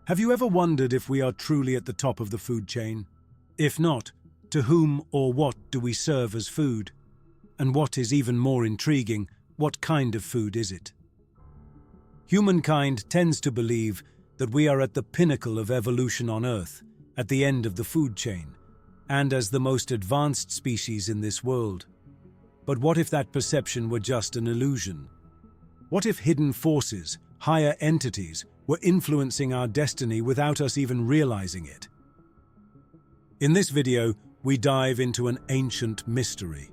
Have you ever wondered if we are truly at the top of the food chain? If not, to whom or what do we serve as food? And what is even more intriguing, what kind of food is it? Humankind tends to believe that we are at the pinnacle of evolution on Earth, at the end of the food chain, and as the most advanced species in this world. But what if that perception were just an illusion? What if hidden forces, higher entities, were influencing our destiny without us even realizing it? In this video, we dive into an ancient mystery.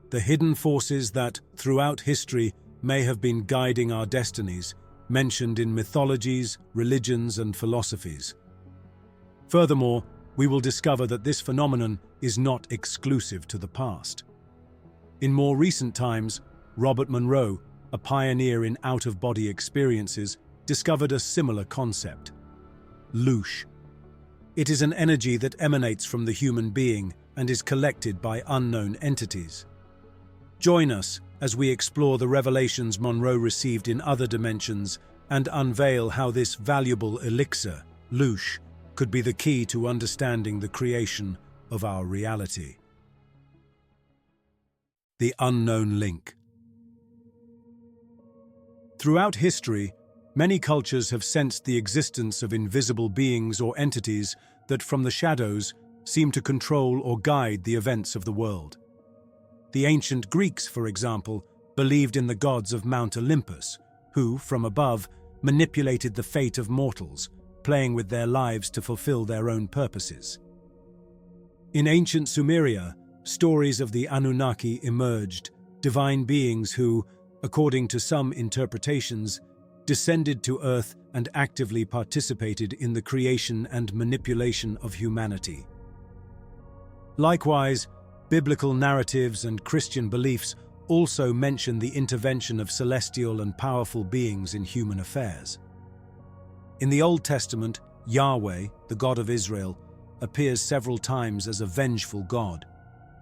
The hidden forces that, throughout history, may have been guiding our destinies, mentioned in mythologies, religions, and philosophies. Furthermore, we will discover that this phenomenon is not exclusive to the past. In more recent times, Robert Monroe, a pioneer in out-of-body experiences, discovered a similar concept: Loosh. It is an energy that emanates from the human being and is collected by unknown entities. Join us as we explore the revelations Monroe received in other dimensions and unveil how this valuable elixir, Loosh, could be the key to understanding the creation of our reality. The unknown link. Throughout history, many cultures have sensed the existence of invisible beings or entities that, from the shadows, seem to control or guide the events of the world. The ancient Greeks, for example, believed in the gods of Mount Olympus, who, from above, manipulated the fate of mortals, playing with their lives to fulfill their own purposes. In ancient Sumeria, stories of the Anunnaki emerged, divine beings who, according to some interpretations, descended to Earth and actively participated in the creation and manipulation of humanity. Likewise, biblical narratives and Christian beliefs also mention the intervention of celestial and powerful beings in human affairs. In the Old Testament, Yahweh, the God of Israel, appears several times as a vengeful God,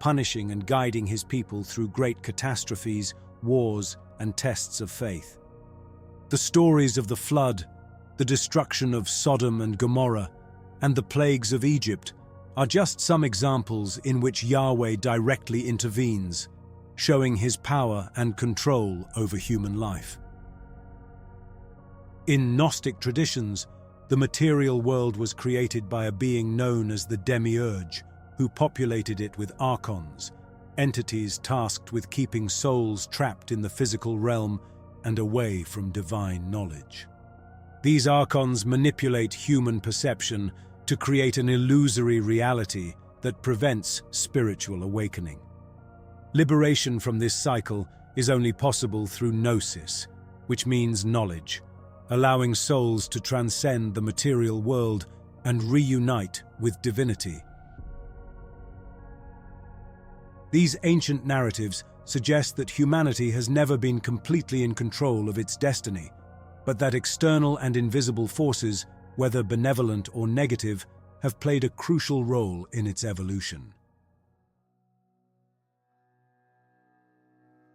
punishing and guiding his people through great catastrophes, wars, and tests of faith. The stories of the flood, the destruction of Sodom and Gomorrah, and the plagues of Egypt are just some examples in which Yahweh directly intervenes, showing his power and control over human life. In Gnostic traditions, the material world was created by a being known as the demiurge, who populated it with archons, entities tasked with keeping souls trapped in the physical realm and away from divine knowledge. These archons manipulate human perception to create an illusory reality that prevents spiritual awakening. Liberation from this cycle is only possible through gnosis, which means knowledge, allowing souls to transcend the material world and reunite with divinity. These ancient narratives suggest that humanity has never been completely in control of its destiny, but that external and invisible forces, whether benevolent or negative, have played a crucial role in its evolution.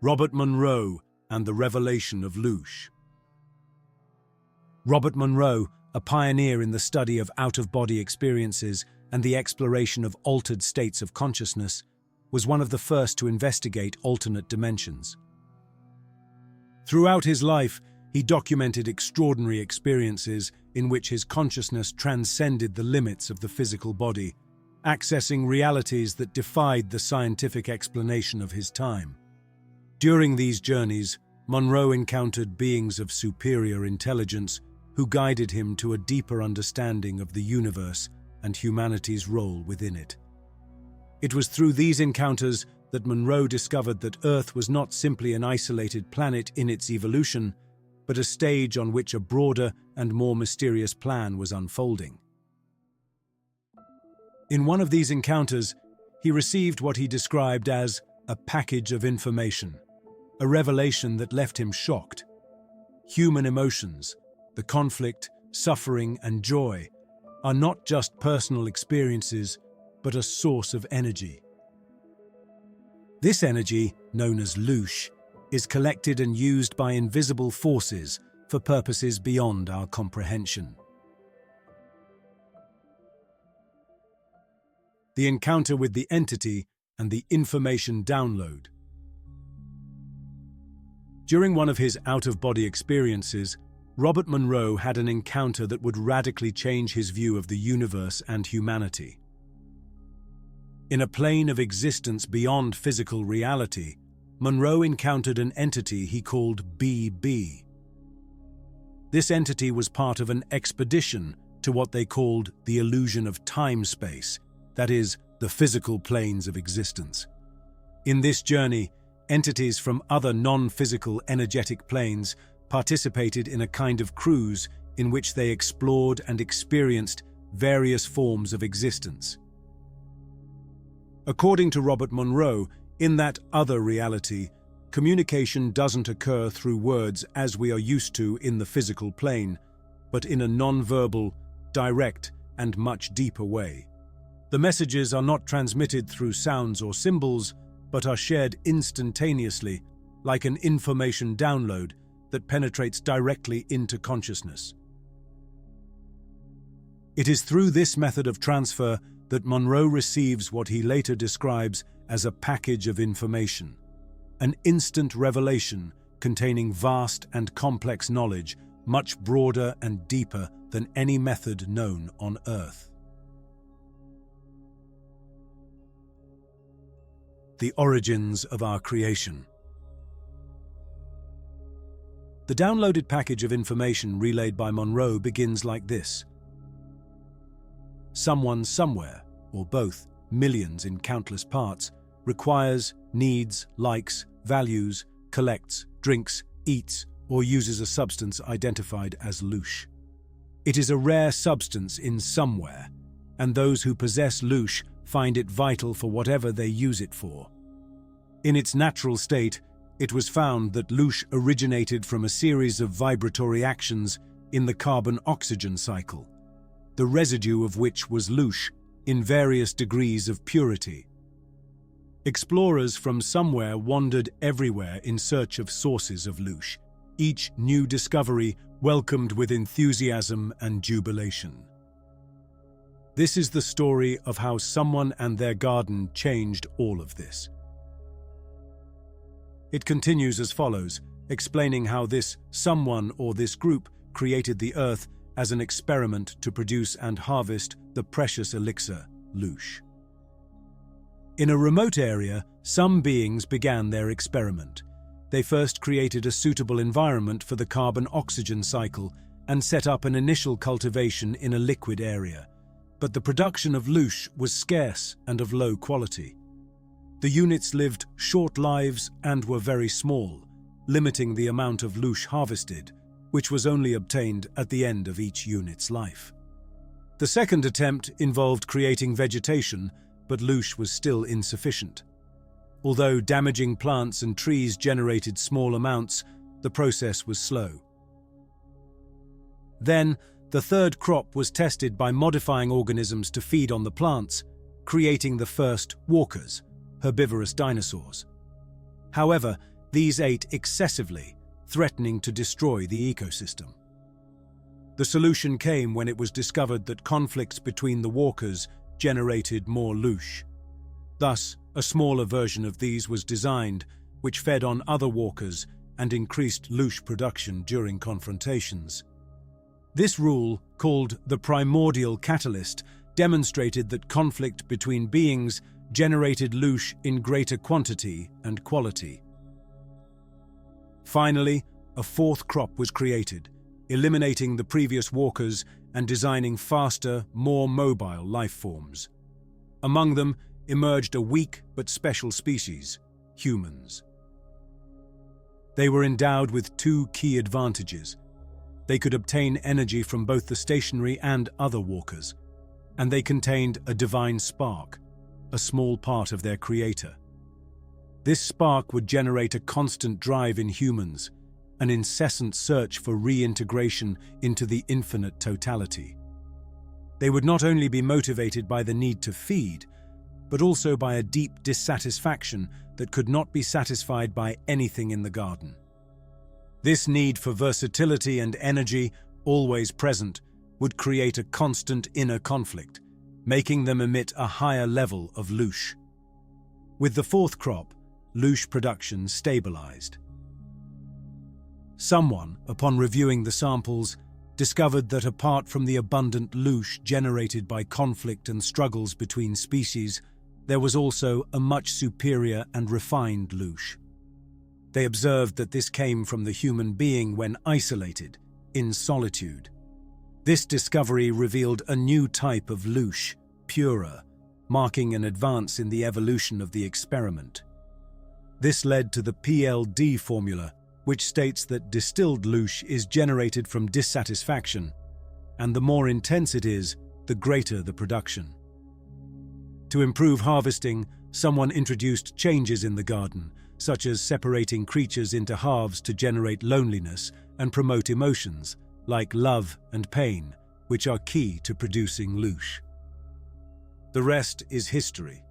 Robert Monroe and the revelation of Loosh. Robert Monroe, a pioneer in the study of out-of-body experiences and the exploration of altered states of consciousness, was one of the first to investigate alternate dimensions. Throughout his life, he documented extraordinary experiences in which his consciousness transcended the limits of the physical body, accessing realities that defied the scientific explanation of his time. During these journeys, Monroe encountered beings of superior intelligence who guided him to a deeper understanding of the universe and humanity's role within it. It was through these encounters that Monroe discovered that Earth was not simply an isolated planet in its evolution, but a stage on which a broader and more mysterious plan was unfolding. In one of these encounters, he received what he described as a package of information, a revelation that left him shocked. Human emotions, the conflict, suffering, and joy, are not just personal experiences, but a source of energy. This energy, known as Loosh, is collected and used by invisible forces for purposes beyond our comprehension. the encounter with the entity, and the information download. During one of his out-of-body experiences, Robert Monroe had an encounter that would radically change his view of the universe and humanity. In a plane of existence beyond physical reality, Monroe encountered an entity he called BB. This entity was part of an expedition to what they called the illusion of time-space, that is, the physical planes of existence. In this journey, entities from other non-physical energetic planes participated in a kind of cruise in which they explored and experienced various forms of existence. According to Robert Monroe, in that other reality, communication doesn't occur through words as we are used to in the physical plane, but in a non-verbal, direct, and much deeper way. The messages are not transmitted through sounds or symbols, but are shared instantaneously, like an information download that penetrates directly into consciousness. It is through this method of transfer that Monroe receives what he later describes as a package of information, an instant revelation containing vast and complex knowledge, much broader and deeper than any method known on Earth. The origins of our creation. The downloaded package of information relayed by Monroe begins like this. Someone somewhere, or both, millions in countless parts, requires, needs, likes, values, collects, drinks, eats, or uses a substance identified as Loosh. It is a rare substance in somewhere, and those who possess Loosh find it vital for whatever they use it for. In its natural state, it was found that Loosh originated from a series of vibratory actions in the carbon-oxygen cycle, the residue of which was Loosh in various degrees of purity. Explorers from somewhere wandered everywhere in search of sources of Loosh, each new discovery welcomed with enthusiasm and jubilation. This is the story of how someone and their garden changed all of this. It continues as follows, explaining how this someone or this group created the earth as an experiment to produce and harvest the precious elixir, Loosh. In a remote area, some beings began their experiment. They first created a suitable environment for the carbon-oxygen cycle and set up an initial cultivation in a liquid area. But the production of Loosh was scarce and of low quality. The units lived short lives and were very small, limiting the amount of Loosh harvested, which was only obtained at the end of each unit's life. The second attempt involved creating vegetation, but Loosh was still insufficient. Although damaging plants and trees generated small amounts, the process was slow. Then, the third crop was tested by modifying organisms to feed on the plants, creating the first walkers, herbivorous dinosaurs. However, these ate excessively, threatening to destroy the ecosystem. The solution came when it was discovered that conflicts between the walkers generated more Loosh. Thus, a smaller version of these was designed, which fed on other walkers and increased Loosh production during confrontations. This rule, called the primordial catalyst, demonstrated that conflict between beings generated Loosh in greater quantity and quality. Finally, a fourth crop was created, eliminating the previous walkers and designing faster, more mobile life forms. Among them emerged a weak but special species, humans. They were endowed with two key advantages. They could obtain energy from both the stationary and other walkers, and they contained a divine spark, a small part of their creator. This spark would generate a constant drive in humans, an incessant search for reintegration into the infinite totality. They would not only be motivated by the need to feed, but also by a deep dissatisfaction that could not be satisfied by anything in the garden. This need for versatility and energy, always present, would create a constant inner conflict, making them emit a higher level of Loosh. With the fourth crop, Loosh production stabilized. Someone, upon reviewing the samples, discovered that apart from the abundant Loosh generated by conflict and struggles between species, there was also a much superior and refined Loosh. They observed that this came from the human being when isolated, in solitude. This discovery revealed a new type of Loosh, purer, marking an advance in the evolution of the experiment. This led to the PLD formula, which states that distilled Loosh is generated from dissatisfaction, and the more intense it is, the greater the production. To improve harvesting, someone introduced changes in the garden, such as separating creatures into halves to generate loneliness and promote emotions, like love and pain, which are key to producing Loosh. The rest is history.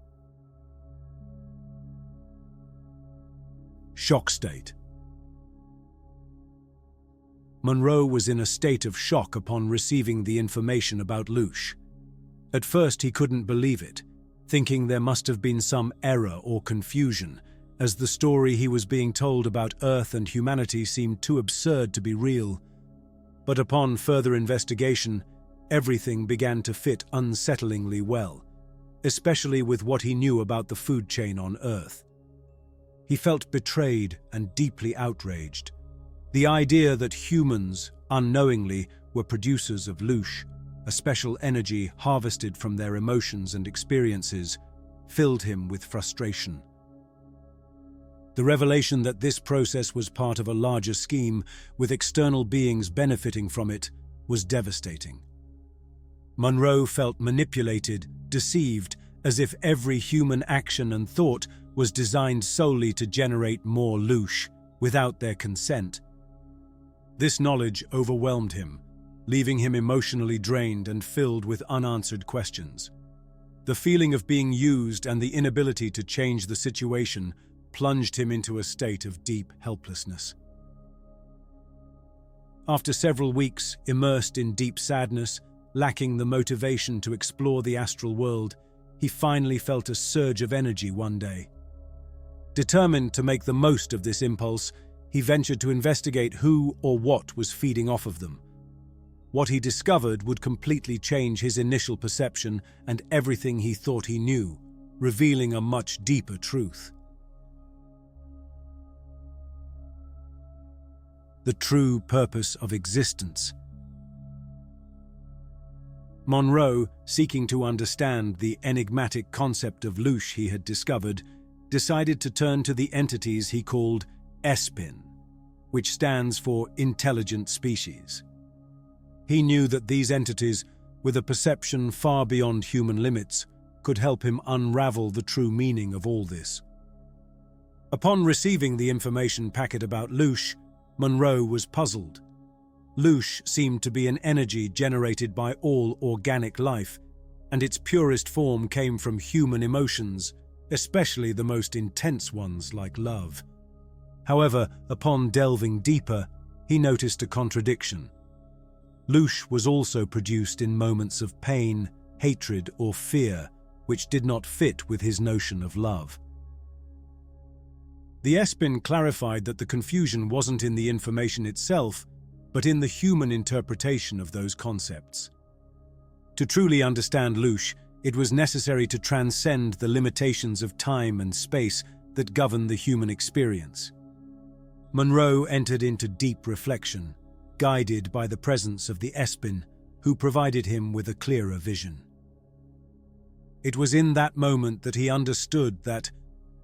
Shock state. Monroe was in a state of shock upon receiving the information about Loosh. At first he couldn't believe it, thinking there must have been some error or confusion, as the story he was being told about Earth and humanity seemed too absurd to be real. But upon further investigation, everything began to fit unsettlingly well, especially with what he knew about the food chain on Earth. He felt betrayed and deeply outraged. The idea that humans, unknowingly, were producers of Loosh, a special energy harvested from their emotions and experiences, filled him with frustration. The revelation that this process was part of a larger scheme, with external beings benefiting from it, was devastating. Monroe felt manipulated, deceived, as if every human action and thought was designed solely to generate more Loosh, without their consent. This knowledge overwhelmed him, leaving him emotionally drained and filled with unanswered questions. The feeling of being used and the inability to change the situation plunged him into a state of deep helplessness. After several weeks immersed in deep sadness, lacking the motivation to explore the astral world, he finally felt a surge of energy one day. Determined to make the most of this impulse, he ventured to investigate who or what was feeding off of them. What he discovered would completely change his initial perception and everything he thought he knew, revealing a much deeper truth. The true purpose of existence. Monroe, seeking to understand the enigmatic concept of Loosh he had discovered, decided to turn to the entities he called ESPIN, which stands for intelligent species. He knew that these entities, with a perception far beyond human limits, could help him unravel the true meaning of all this. Upon receiving the information packet about Loosh, Monroe was puzzled. Loosh seemed to be an energy generated by all organic life, and its purest form came from human emotions, especially the most intense ones like love. However, upon delving deeper, he noticed a contradiction. Loosh was also produced in moments of pain, hatred, or fear, which did not fit with his notion of love. The ESPIN clarified that the confusion wasn't in the information itself, but in the human interpretation of those concepts. To truly understand Loosh, it was necessary to transcend the limitations of time and space that govern the human experience. Monroe entered into deep reflection, guided by the presence of the ESPIN, who provided him with a clearer vision. It was in that moment that he understood that,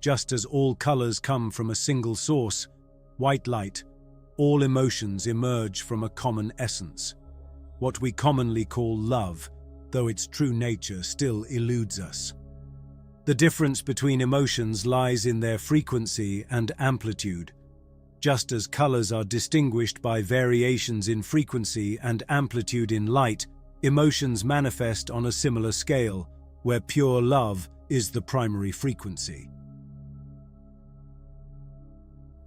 just as all colors come from a single source, white light, all emotions emerge from a common essence, what we commonly call love, though its true nature still eludes us. The difference between emotions lies in their frequency and amplitude. Just as colors are distinguished by variations in frequency and amplitude in light, emotions manifest on a similar scale, where pure love is the primary frequency.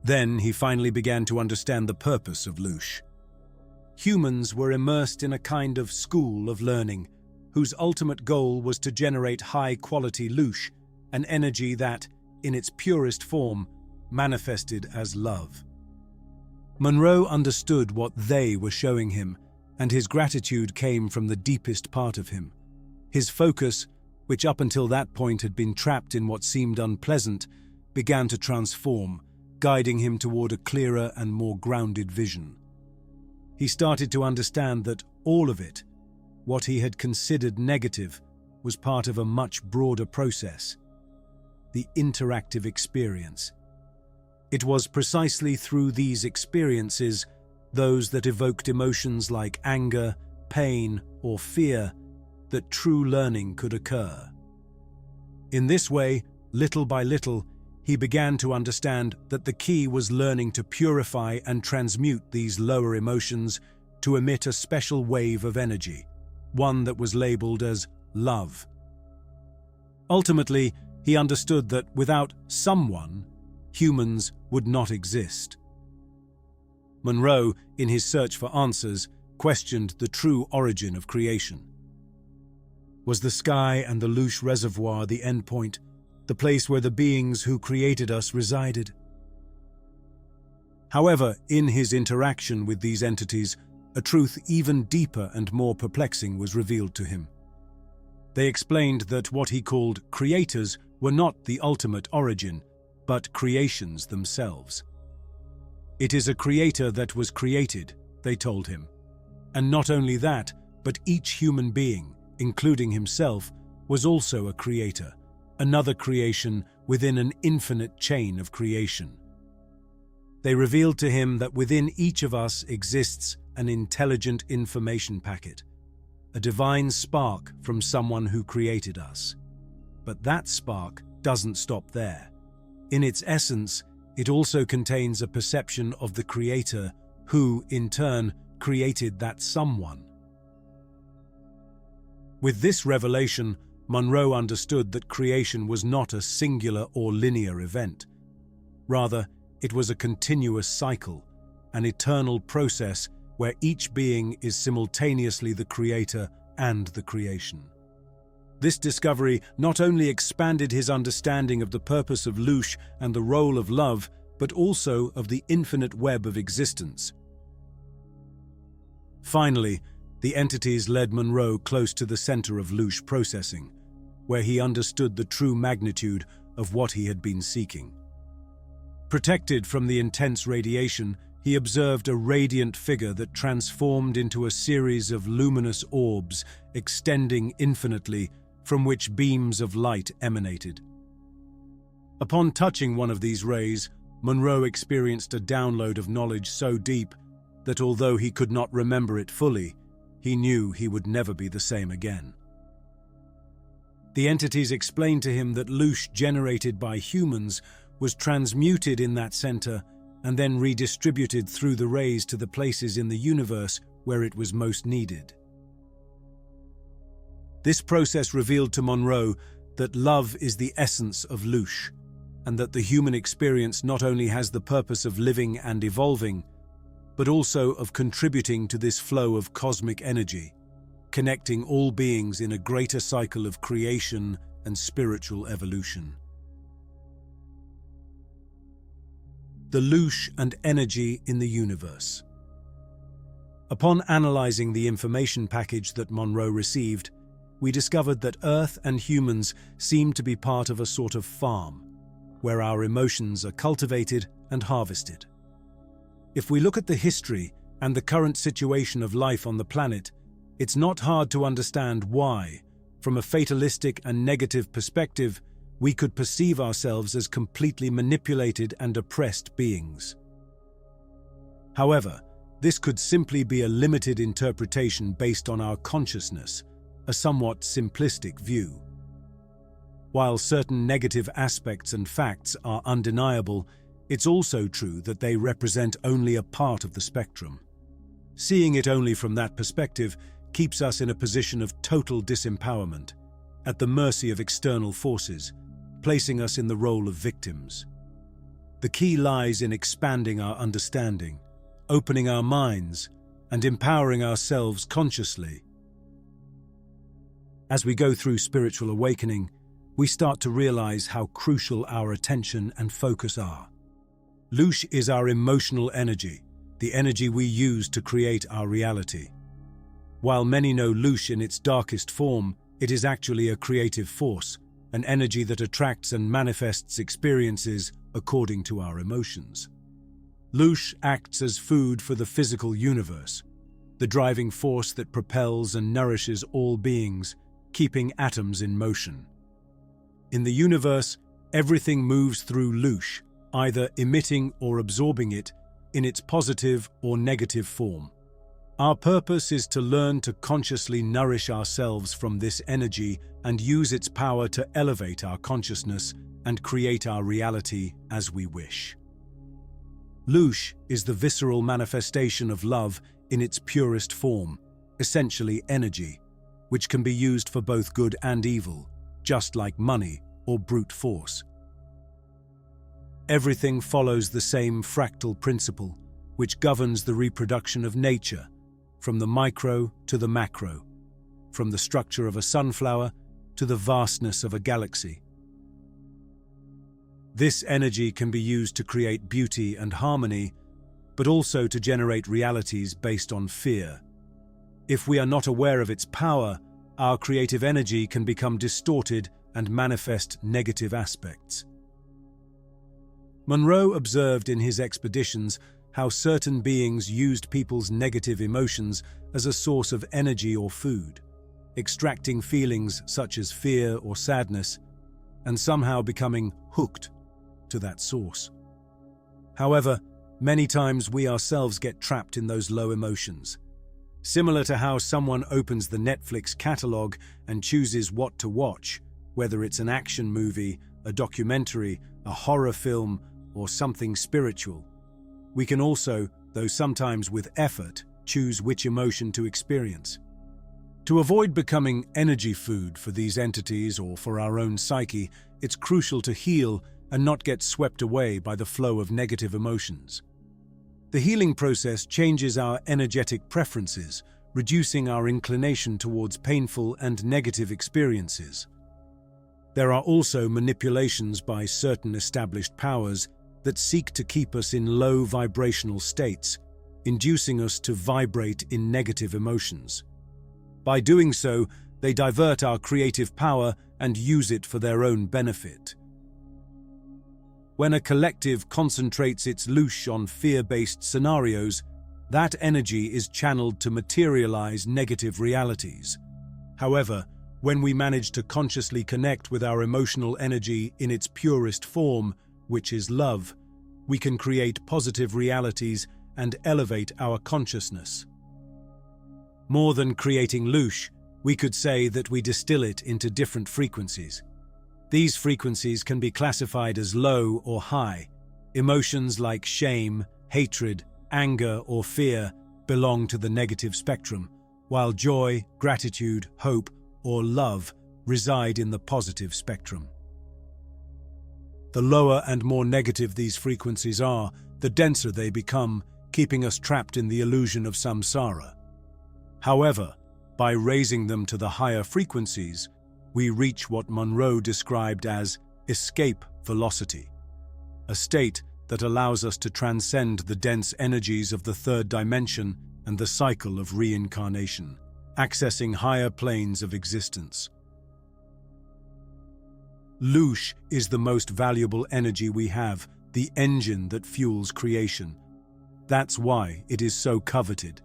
Then he finally began to understand the purpose of Loosh. Humans were immersed in a kind of school of learning, whose ultimate goal was to generate high-quality Loosh, an energy that, in its purest form, manifested as love. Monroe understood what they were showing him, and his gratitude came from the deepest part of him. His focus, which up until that point had been trapped in what seemed unpleasant, began to transform, guiding him toward a clearer and more grounded vision. He started to understand that all of it, what he had considered negative, was part of a much broader process: the interactive experience. It was precisely through these experiences, those that evoked emotions like anger, pain, or fear, that true learning could occur. In this way, little by little, he began to understand that the key was learning to purify and transmute these lower emotions to emit a special wave of energy, one that was labeled as love. Ultimately, he understood that without someone, humans would not exist. Monroe, in his search for answers, questioned the true origin of creation. Was the sky and the Loosh reservoir the endpoint, the place where the beings who created us resided? However, in his interaction with these entities, a truth even deeper and more perplexing was revealed to him. They explained that what he called creators were not the ultimate origin, but creations themselves. It is a creator that was created, they told him. And not only that, but each human being, including himself, was also a creator, another creation within an infinite chain of creation. They revealed to him that within each of us exists an intelligent information packet, a divine spark from someone who created us. But that spark doesn't stop there. In its essence, it also contains a perception of the creator who, in turn, created that someone. With this revelation, Monroe understood that creation was not a singular or linear event. Rather, it was a continuous cycle, an eternal process where each being is simultaneously the creator and the creation. This discovery not only expanded his understanding of the purpose of Loosh and the role of love, but also of the infinite web of existence. Finally, the entities led Monroe close to the center of Loosh processing, where he understood the true magnitude of what he had been seeking. Protected from the intense radiation, he observed a radiant figure that transformed into a series of luminous orbs extending infinitely, from which beams of light emanated. Upon touching one of these rays, Monroe experienced a download of knowledge so deep that although he could not remember it fully, he knew he would never be the same again. The entities explained to him that Loosh generated by humans was transmuted in that center and then redistributed through the rays to the places in the universe where it was most needed. This process revealed to Monroe that love is the essence of Loosh, and that the human experience not only has the purpose of living and evolving, but also of contributing to this flow of cosmic energy, connecting all beings in a greater cycle of creation and spiritual evolution. The Loosh and energy in the universe. Upon analyzing the information package that Monroe received, we discovered that Earth and humans seem to be part of a sort of farm, where our emotions are cultivated and harvested. If we look at the history and the current situation of life on the planet, it's not hard to understand why, from a fatalistic and negative perspective, we could perceive ourselves as completely manipulated and oppressed beings. However, this could simply be a limited interpretation based on our consciousness, a somewhat simplistic view. While certain negative aspects and facts are undeniable, it's also true that they represent only a part of the spectrum. Seeing it only from that perspective keeps us in a position of total disempowerment, at the mercy of external forces, placing us in the role of victims. The key lies in expanding our understanding, opening our minds, and empowering ourselves consciously. As we go through spiritual awakening, we start to realize how crucial our attention and focus are. Loosh is our emotional energy, the energy we use to create our reality. While many know Loosh in its darkest form, it is actually a creative force, an energy that attracts and manifests experiences according to our emotions. Loosh acts as food for the physical universe, the driving force that propels and nourishes all beings, keeping atoms in motion. In the universe, everything moves through Loosh, either emitting or absorbing it in its positive or negative form. Our purpose is to learn to consciously nourish ourselves from this energy and use its power to elevate our consciousness and create our reality as we wish. Loosh is the visceral manifestation of love in its purest form, essentially energy, which can be used for both good and evil, just like money or brute force. Everything follows the same fractal principle, which governs the reproduction of nature, from the micro to the macro, from the structure of a sunflower to the vastness of a galaxy. This energy can be used to create beauty and harmony, but also to generate realities based on fear. If we are not aware of its power, our creative energy can become distorted and manifest negative aspects. Monroe observed in his expeditions how certain beings used people's negative emotions as a source of energy or food, extracting feelings such as fear or sadness, and somehow becoming hooked to that source. However, many times we ourselves get trapped in those low emotions. Similar to how someone opens the Netflix catalog and chooses what to watch, whether it's an action movie, a documentary, a horror film, or something spiritual. We can also, though sometimes with effort, choose which emotion to experience. To avoid becoming energy food for these entities or for our own psyche, it's crucial to heal and not get swept away by the flow of negative emotions. The healing process changes our energetic preferences, reducing our inclination towards painful and negative experiences. There are also manipulations by certain established powers that seek to keep us in low vibrational states, inducing us to vibrate in negative emotions. By doing so, they divert our creative power and use it for their own benefit. When a collective concentrates its loosh on fear-based scenarios, that energy is channeled to materialize negative realities. However, when we manage to consciously connect with our emotional energy in its purest form, which is love, we can create positive realities and elevate our consciousness. More than creating loosh, we could say that we distill it into different frequencies. These frequencies can be classified as low or high. Emotions like shame, hatred, anger, or fear belong to the negative spectrum, while joy, gratitude, hope, or love reside in the positive spectrum. The lower and more negative these frequencies are, the denser they become, keeping us trapped in the illusion of samsara. However, by raising them to the higher frequencies, we reach what Monroe described as escape velocity, a state that allows us to transcend the dense energies of the third dimension and the cycle of reincarnation, accessing higher planes of existence. Loosh is the most valuable energy we have, the engine that fuels creation. That's why it is so coveted.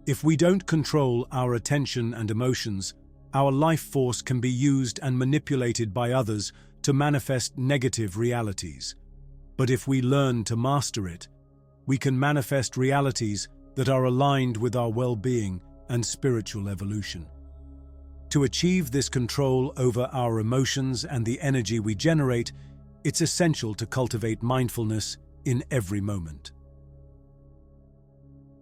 If we don't control our attention and emotions, our life force can be used and manipulated by others to manifest negative realities. But if we learn to master it, we can manifest realities that are aligned with our well-being and spiritual evolution. To achieve this control over our emotions and the energy we generate, it's essential to cultivate mindfulness in every moment.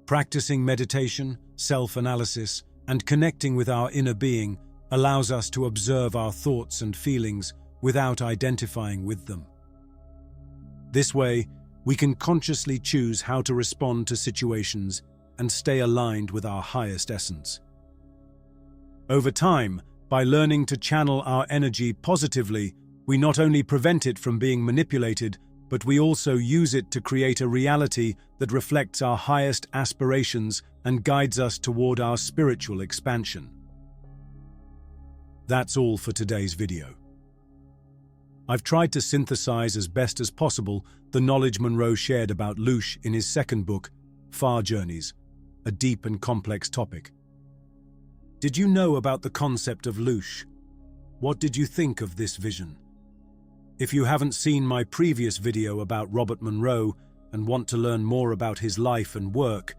Practicing meditation, self-analysis, and connecting with our inner being allows us to observe our thoughts and feelings without identifying with them. This way, we can consciously choose how to respond to situations and stay aligned with our highest essence. Over time, By learning to channel our energy positively, we not only prevent it from being manipulated, but we also use it to create a reality that reflects our highest aspirations and guides us toward our spiritual expansion. That's all for today's video. I've tried to synthesize as best as possible the knowledge Monroe shared about Loosh in his second book, Far Journeys, a deep and complex topic. Did you know about the concept of Loosh? What did you think of this vision? If you haven't seen my previous video about Robert Monroe and want to learn more about his life and work,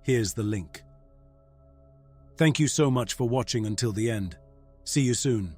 here's the link. Thank you so much for watching until the end. See you soon.